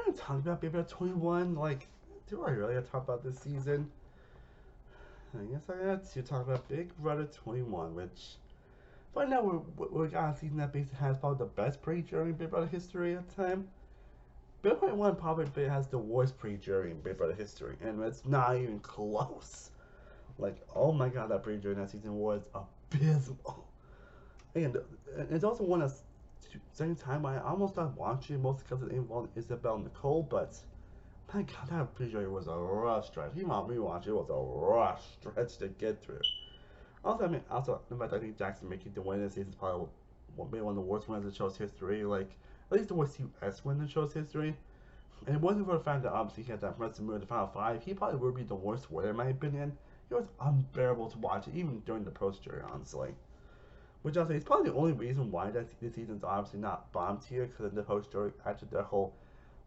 I talk about Big Brother 21? Like, do I really talk about this season? I guess I got to talk about Big Brother 21, which right now we got a season that basically has probably the best pre-jury in Big Brother history at the time. Big Brother 21 probably has the worst pre-jury in Big Brother history, and it's not even close. Like, oh my god, that pre-jury in that season was abysmal. And it's also one of the same time I almost stopped watching, mostly because it involved Isabel Nicole, but my god, that pre-jury was a rough stretch. Even on rewatch, it was a rough stretch to get through. Also, I mean, also the fact I think Jackson making the win this season is probably maybe one of the worst wins in the show's history. Like, at least the worst US win in the show's history. And it wasn't for the fact that obviously he had that impressive move in the final five. He probably would be the worst winner in my opinion. It was unbearable to watch, even during the post jury, honestly. Which I'll say is probably the only reason why this season's obviously not bomb tier, because of the post jury, actually the whole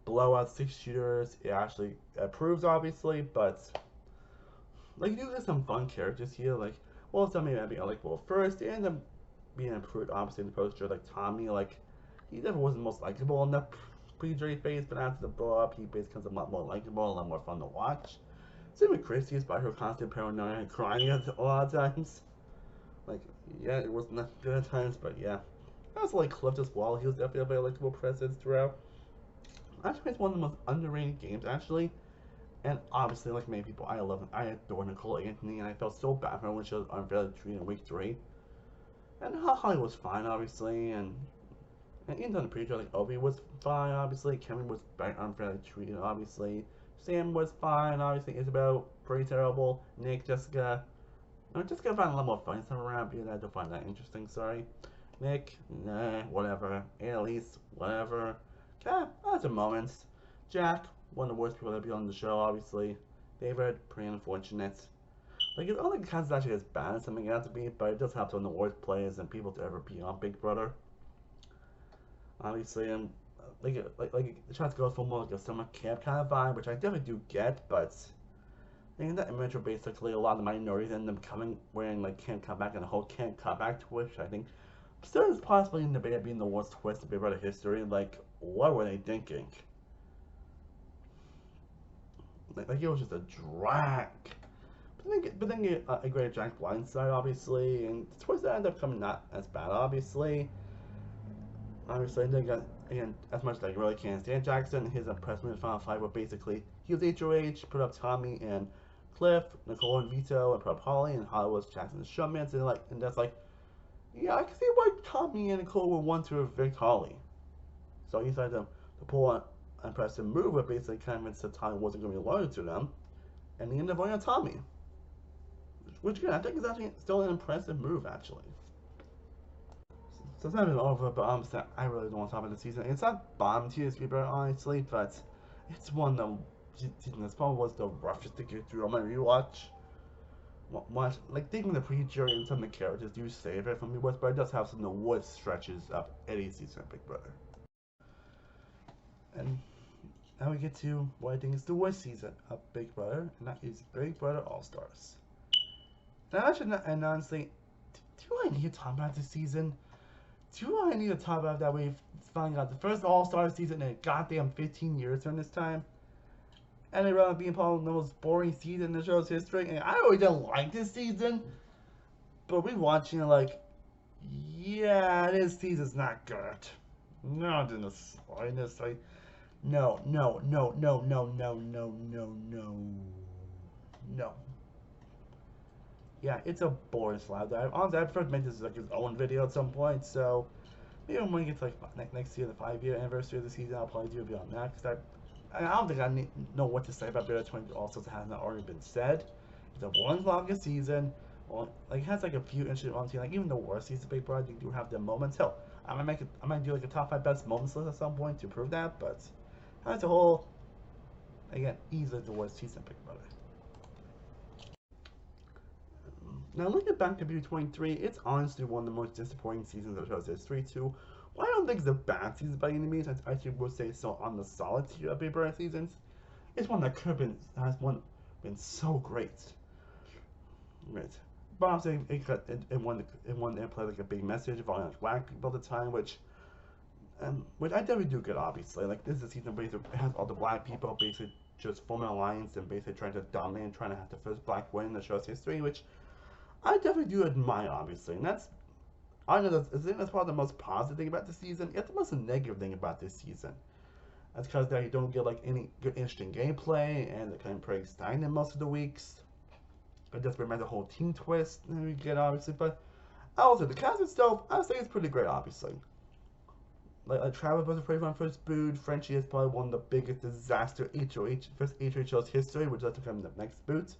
blowout 6 shooters, it actually proves obviously, but like, you do get some fun characters here. Like, well, some may not be like, well, first they end up being improved obviously in the poster. Like Tommy, like he never was the most likable in the pre-jury phase, but after the blow up, he basically becomes a lot more likable, a lot more fun to watch. Same with Chrissy, despite her constant paranoia and crying a lot of times. Like, yeah, it was not good at times, but yeah. Also, like Cliff as well. He was definitely a very likable presence throughout. Actually, it's one of the most underrated games, actually. And obviously, like many people, I adore Nicole Anthony, and I felt so bad for her when she was unfairly treated in week 3. And Holly was fine, obviously, and even on the pre-show, like Ovi was fine, obviously. Kevin was very unfairly treated, obviously. Sam was fine, obviously. Isabel, pretty terrible. Nick, Jessica. No, Jessica found a lot more funny stuff around, but I don't find that interesting, sorry. Nick, nah, whatever. Annalise, whatever. Okay, that's a moment. Jack, one of the worst people that be on the show, obviously. David, pretty unfortunate. Like, it's only because it's actually as bad as something it has to be, but it does have some of the worst players and people to ever be on Big Brother. Obviously, and like it tries to go for more like a summer camp kind of vibe, which I definitely do get, but in that image were basically a lot of the minorities end up coming wearing like camp comeback and the whole camp comeback twist, I think still is possibly in debate being the worst twist of Big Brother history. Like, what were they thinking? Like it was just a drag. But then you a great Jack Blindside, obviously, and the twist that ended up coming not as bad, obviously. Obviously, they got, again, as much as I really can't stand Jackson, his impressment in the final five were basically he was HOH, put up Tommy and Cliff, Nicole and Vito, and put up Holly, and Holly was Jackson's showman, and that's like, yeah, I can see why Tommy and Nicole would want to evict Holly. So he decided to pull an impressive move, but basically convinced that Tommy wasn't going to be loyal to them, and he ended up voting on Tommy. Which again, I think is actually still an impressive move, actually. So it's not even over, but I really don't want to talk about the season. It's not bomb tier Speedbird, honestly, but it's one that season that's probably was the roughest to get through on my rewatch. Like thinking the pre-jury and some of the characters do save it from me, but it does have some of the worst stretches of any season of Big Brother. And now we get to what I think is the worst season of Big Brother, and that is Big Brother All Stars. Now, and honestly, do I need to talk about this season? Do I need to talk about that we've finally got the first All Star season in a goddamn 15 years during this time? And it wound up being probably the most boring season in the show's history. And I really didn't like this season, but rewatching it, like, yeah, this season's not good. Not in the slightest. Like, no, no, no, no, no, no, no, no, no, no. Yeah, it's a boring slab dive. Honestly, I prefer to make this like his own video at some point, so maybe when we get to like next year, the 5-year anniversary of the season, I'll probably do a video on that, because I don't think I know what to say about Big Brother 20 also that hasn't already been said. It's a one longest season. Well, like, it has like a few interesting moments here. Like, even the worst season of Big Brother, you do have the moments. Hell, I might do like a top 5 best moments list at some point to prove that, but as a whole, again, easily the worst season of Big Brother. Now, looking back at Beauty 23, it's honestly one of the most disappointing seasons of the show's history, too. Well, I don't think it's a bad season by any means. I actually would say so on the solid tier of Big Brother seasons. It's one that could have been, been so great. Right. But obviously, it one that played like a big message of all whack people at the time, which, which I definitely do good, obviously. Like, this is a season basically it has all the black people basically just forming an alliance and basically trying to dominate and trying to have the first black win in the show's history, which I definitely do admire, obviously. And that's, I know that's, I think that's probably the most positive thing about this season, yet the most negative thing about this season. That's because that you don't get, like, any good, interesting gameplay, and it kind of pretty stagnant most of the weeks. It just reminds the whole team twist that we get, obviously. But I will say, the cast itself, I would say it's pretty great, obviously. Like Travis was a pretty fun first boot. Frenchie is probably one of the biggest disaster first HOH's history, which has to come in the next boot.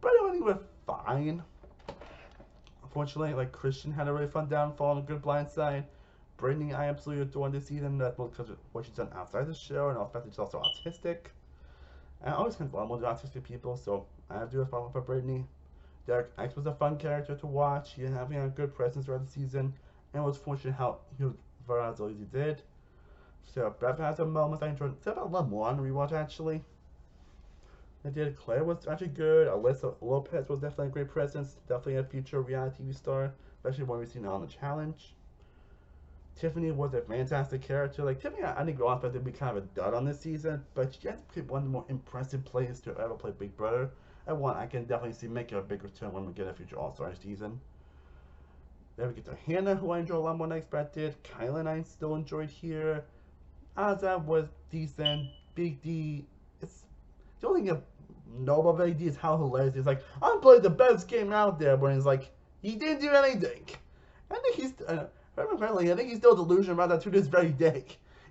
But I think we're fine. Unfortunately, like Christian had a really fun downfall and a good blind side. Brittany, I absolutely adore this season. That's more because of what she's done outside the show, and also she's also autistic. And I always kind of love more autistic people, so I have to do a follow for Brittany. Derek X was a fun character to watch. He had a good presence throughout the season, and was fortunate how he was versatile as he did. So Beth has a moment I enjoyed. Except a lot more on Rewatch actually. I did. Claire was actually good. Alyssa Lopez was definitely a great presence. Definitely a future reality TV star, especially when we see her on the challenge. Tiffany was a fantastic character. Like Tiffany, I think Ross would be kind of a dud on this season, but she has been one of the more impressive players to ever play Big Brother. And one I can definitely see make a big return when we get a future All-Star season. Then we get to Hannah, who I enjoy a lot more than I expected. Kylan I still enjoyed here. Azab was decent. Big D, it's the only thing noble about Big D is how hilarious he's like, I'm playing the best game out there, when he's like, he didn't do anything. I think he's, if I remember correctly, I think he's still delusional about that to this very day,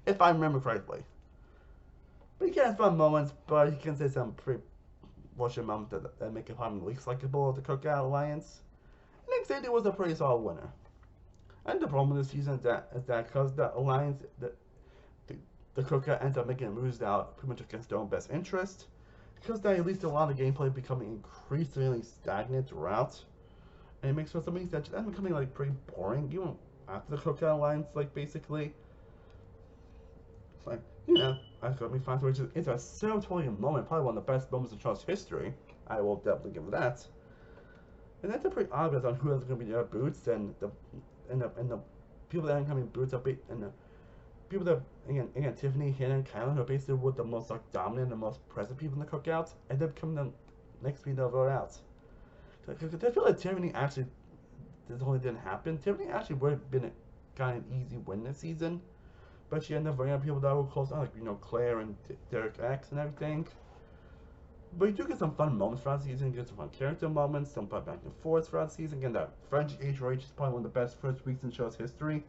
if I remember correctly. But he can have fun moments, but he can say some pretty bullshit moments that make him probably least likable of the Cookout Alliance. Nick Sadie was a pretty solid winner. And the problem with this season is that because the Alliance, the Cookout ends up making moves out pretty much against their own best interest, because that at least a lot of gameplay becoming increasingly stagnant throughout. And it makes for some things that just end up becoming like pretty boring, even after the Cookout Alliance, like basically. It's like, you know, I've got me fine, which is it's a serotonin moment, probably one of the best moments in Charles history. I will definitely give it that. And that's a pretty obvious on who is going to be their boots, and the people that are incoming boots are and the people that again Tiffany, Hannah, and Kylan, who are basically were the most like dominant and most present people in the Cookouts, and they're becoming the next people to vote out. I feel like Tiffany actually, this only didn't happen. Tiffany actually would have been got an easy win this season, but she ended up voting out people that were close, like Claire and Derek X and everything. But you do get some fun moments throughout the season. You get some fun character moments, some fun back and forth throughout the season. Again, that French HOH is probably one of the best first weeks in the show's history.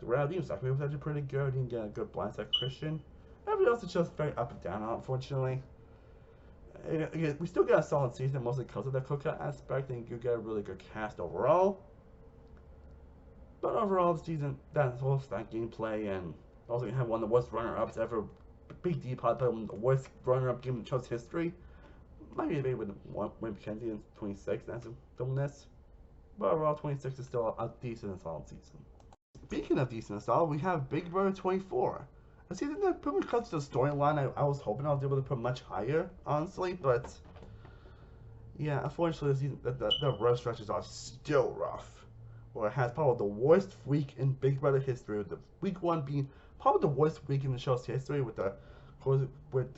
The reality was actually pretty good. You can get a good blindside Christian. Everything else is just very up and down, unfortunately. Again, we still get a solid season, mostly because of the Cookout aspect, and you get a really good cast overall. But overall, the season, that's all that gameplay, and also you have one of the worst runner-ups ever. Big D probably one of the worst runner-up game in the show's history. Maybe with Wayne McKenzie in 26 as a film this. But overall, 26 is still a decent and solid season. Speaking of decent and solid, we have Big Brother 24. A season that pretty much cuts the storyline I was hoping I was able to put much higher, honestly, but yeah, unfortunately, the rough stretches are still rough. Where it has probably the worst week in Big Brother history, with the week one being probably the worst week in the show's history, with the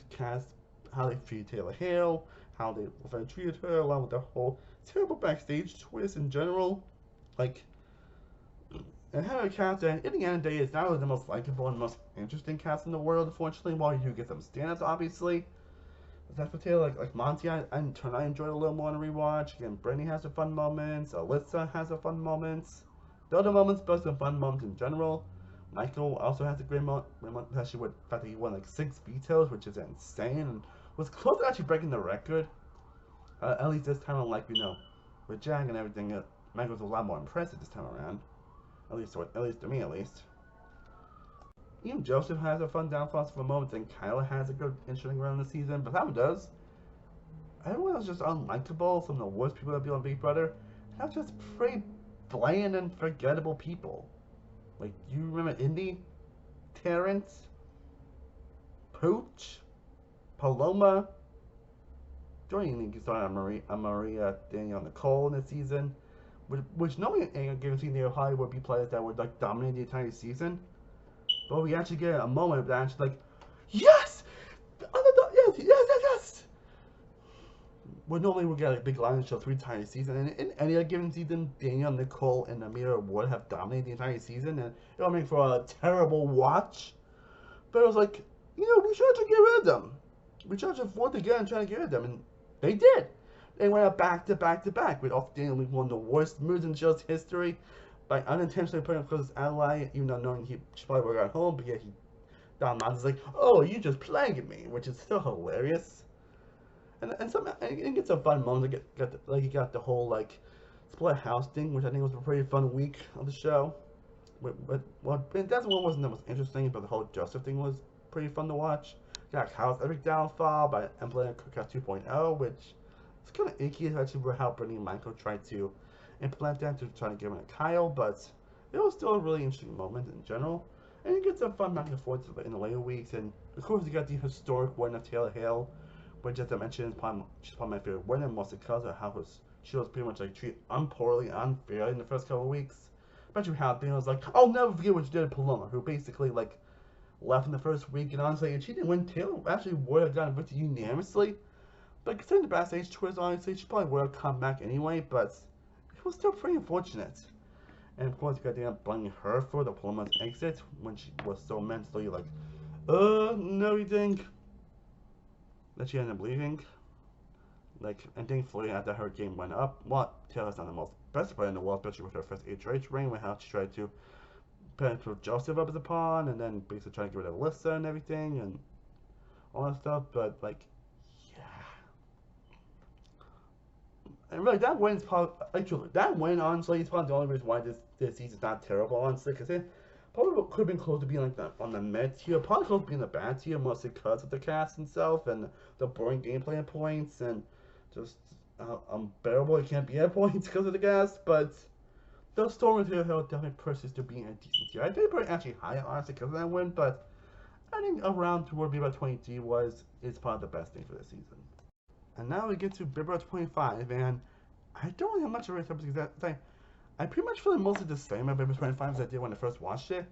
cast, how they treated Taylor Hale, how they treated her, along with the whole terrible backstage twist in general. Like, and having a cast that, in the end of the day, is not really the most likable and most interesting cast in the world, unfortunately, while you do get some stand-ups, obviously. That's for Taylor, like Monty, I enjoyed a little more in Rewatch. Again, Brittany has some fun moments, Alyssa has some fun moments. The other moments, but some fun moments in general. Michael also has a great moment, especially with the fact that he won like 6 vetoes, which is insane, and was close to actually breaking the record. At least this time, unlike, with Jack and everything, Michael was a lot more impressive this time around. At least to me, at least. Even Joseph has a fun downfall for moments, and Kyla has a good interesting run this season, but that one does. Everyone else just unlikable. Some of the worst people that be on Big Brother have just pretty bland and forgettable people. Like, do you remember Indy? Terrence? Pooch? Paloma? Don't even think you saw Maria Danielle Nicole in this season. Which no one ain't guaranteeing the Hollywood would be players that would like dominate the entire season. but we actually get a moment that actually like, yes, underdog, yes, yes, yes, yes. Well, normally we get a big line show 3 times a season, and in any other given season, Daniel, Nicole, and Amira would have dominated the entire season, and it would make for a terrible watch. But it was like, we tried to get rid of them. We tried to afford to get and try to get rid of them, and they did. They went up back to back to back with off Daniel being one of the worst moves in the show's history by unintentionally putting him close his ally, even though knowing he should probably work at home, but yet he Don Mon's like, oh, you just playing me, which is still hilarious. And it gets some fun moments. You got the whole like split house thing, which I think was a pretty fun week of the show. And that's what wasn't the most interesting, but the whole Joseph thing was pretty fun to watch. Got Kyle's epic downfall by implementing Cookout 2.0, which is kind of icky, especially for how Brittany and Michael tried to implement that to try to give him a Kyle, but it was still a really interesting moment in general. And you get some fun back and forth in the later weeks, and of course you got the historic win of Taylor Hale, which, as I mentioned, she's probably my favorite winner, mostly because of how she was pretty much like treated unpoorly, unfairly in the first couple of weeks. Especially how Daniel was like, I'll never forget what you did to Paloma, who basically like left in the first week, and honestly, if she didn't win, Taylor actually would have gotten victory unanimously. But considering the backstage tours, honestly, she probably would have come back anyway, but it was still pretty unfortunate. And of course, you got Daniel blaming her for the Paloma's exit when she was so mentally like, no, you think that she ended up leaving. Like, and thankfully, after her game went up, Taylor's not the most best player in the world, especially with her first HOH ring, with how she tried to put Joseph up as a pawn, and then basically trying to get rid of Alyssa and everything, and all that stuff, but, like, yeah. And really, that win's probably, that win, honestly, is probably the only reason why this season's not terrible, honestly, because it probably could have been close to being, like, on the mid tier, probably close to being the bad tier, mostly because of the cast itself, and the boring gameplay points, and just unbearable it can't be at points because of the gas, but the story here definitely pushes to being a decent tier. I think probably actually higher, honestly, because of that win, but I think around toward Big Brother 23 is probably the best thing for this season. And now we get to Big Brother 25, and I don't really have much of a reason because I pretty much feel mostly the same about Big Brother 25 as I did when I first watched it.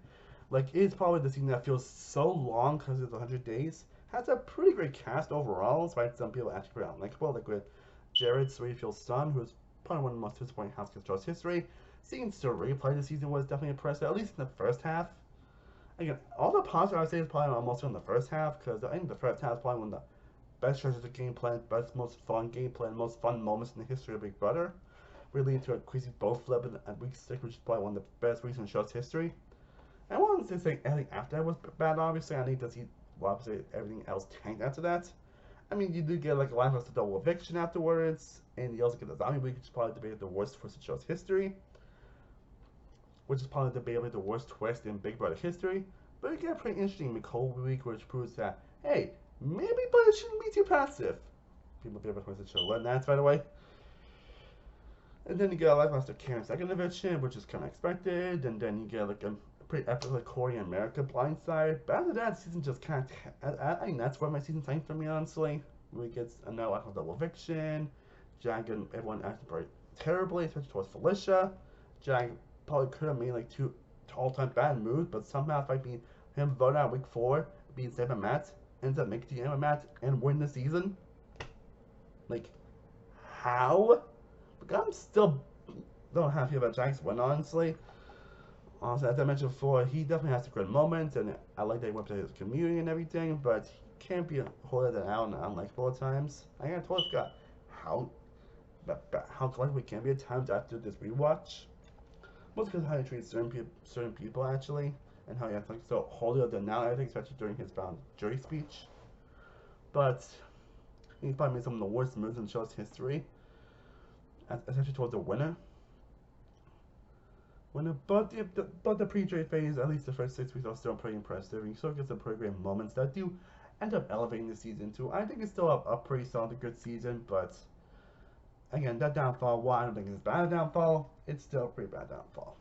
Like, it's probably the season that feels so long because it's 100 days. Has a pretty great cast overall, despite some people actually pretty unlikable, like with Jared Sweetfield's son, who's probably one of the most disappointing house controls history. Seeing Surrey play this season was definitely impressive, at least in the first half. Again, all the positives I would say is probably mostly in the first half, because I think the first half is probably one of the best stretches of gameplay, best, most fun gameplay, and most fun moments in the history of Big Brother. Really into a crazy boat flip at week 6, which is probably one of the best weeks in the show's history. And I wanted to say anything after that was bad, obviously. I need to see, obviously, everything else tanked after that. I mean, you do get like a life of double eviction afterwards, and you also get the zombie week, which is probably debated the worst twist in show's history, which is probably debated the worst twist in Big Brother history. But you get a pretty interesting Nicole week, which proves that, hey, maybe Brother shouldn't be too passive. People Big Brother should learn that, by the way. And then you get a life after Karen's second eviction, which is kind of expected, and then you get like a pretty epic like Corey and America blindside. But after that, the season just kind of, I think that's where my season tanked for me, honestly. We get another life of double eviction. Jag and everyone acted very terribly, especially towards Felicia. Jag probably could have made like 2 all-time bad moves, but somehow by being him voted out week 4, being safe by Matt, ends up making the end with Matt and win the season. Like, how? Like, I'm still don't happy about Jag's win, honestly. Also, as I mentioned before, he definitely has some good moments, and I like that he went to his community and everything, but he can't be holding that out and unlikable at times. I totally forgot how collectible he can be at times after this rewatch. Mostly because of how he treats certain people, actually, and how he acts like so holier than now, I think, especially during his jury speech. But he probably made some of the worst moves in the show's history, especially towards the winner. But the pre-jury phase, at least the first 6 weeks, are still pretty impressive. And you still get some pretty great moments that do end up elevating the season too. I think it's still a pretty solid, good season, but again, that downfall, while I don't think it's a bad downfall, it's still a pretty bad downfall.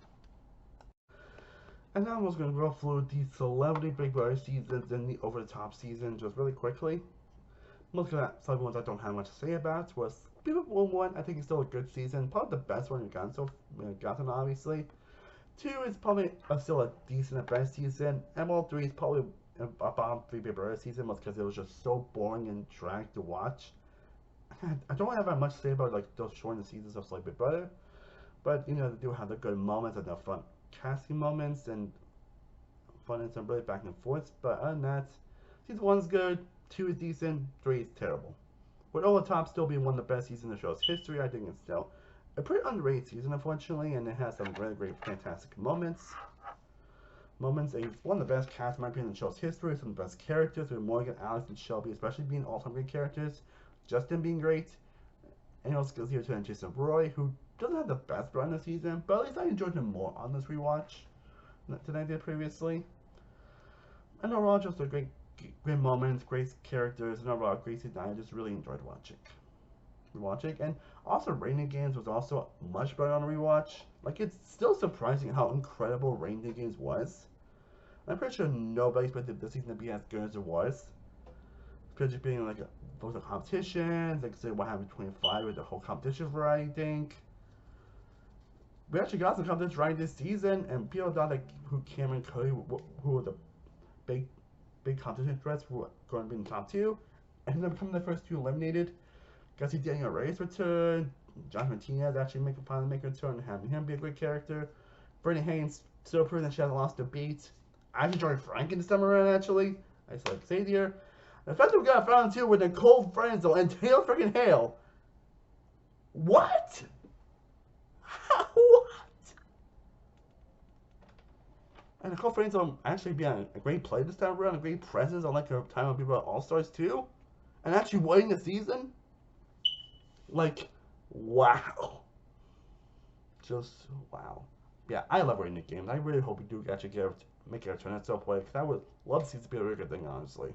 And now I'm just going to go through the Celebrity Big Brother seasons and the over-the-top season just really quickly. Most of that, some ones I don't have much to say about. Was Big Brother 1, I think it's still a good season, probably the best one we've gotten obviously. 2 is probably still a decent best season. Emerald 3 is probably a bottom 3 Big Brother season, was because it was just so boring and dragged to watch. I don't have that much to say about like those shortened seasons of like Big Brother, but you know they do have the good moments and the fun casting moments and fun and some really back and forth. But other than that, season 1 is good, 2 is decent, 3 is terrible. With Over the Top still being one of the best seasons in the show's history, I think it's still a pretty underrated season, unfortunately, and it has some really great, fantastic moments. It's one of the best casts, in my opinion, in the show's history. Some of the best characters, with Morgan, Alex, and Shelby, especially being all-time great characters. Justin being great. And also here to Jason Roy, who doesn't have the best run this season, but at least I enjoyed him more on this rewatch than I did previously. And overall, just a great moments, great characters, and overall great season. I just really enjoyed rewatching. And also Reindeer Games was also much better on rewatch. Like, it's still surprising how incredible Reindeer Games was. I'm pretty sure nobody expected this season to be as good as it was. Especially being like both the competitions, like say what happened in 25 with the whole competition variety thing. We actually got some competition right this season, and people thought like who Cameron and Cody, who were the big competition threats, who were going to be in the top 2, and then becoming the first 2 eliminated. Got to see Daniel Reyes return, Josh Martinez actually finally make a return, and having him be a great character. Brittany Haynes still proving that she hasn't lost a beat. I actually joined Frank in this time around, actually. I just like Xavier. The fact that we got found too with Nicole Franzel and Taylor freaking Hale. What? What? And Nicole Franzel actually being a great play this time around, a great presence on like her time when people are All-Stars too. And actually winning the season. Like, wow. Just wow. Yeah, I love Reindeer Games. I really hope we do actually make it a return at some point, because I would love to see this be a really good thing, honestly.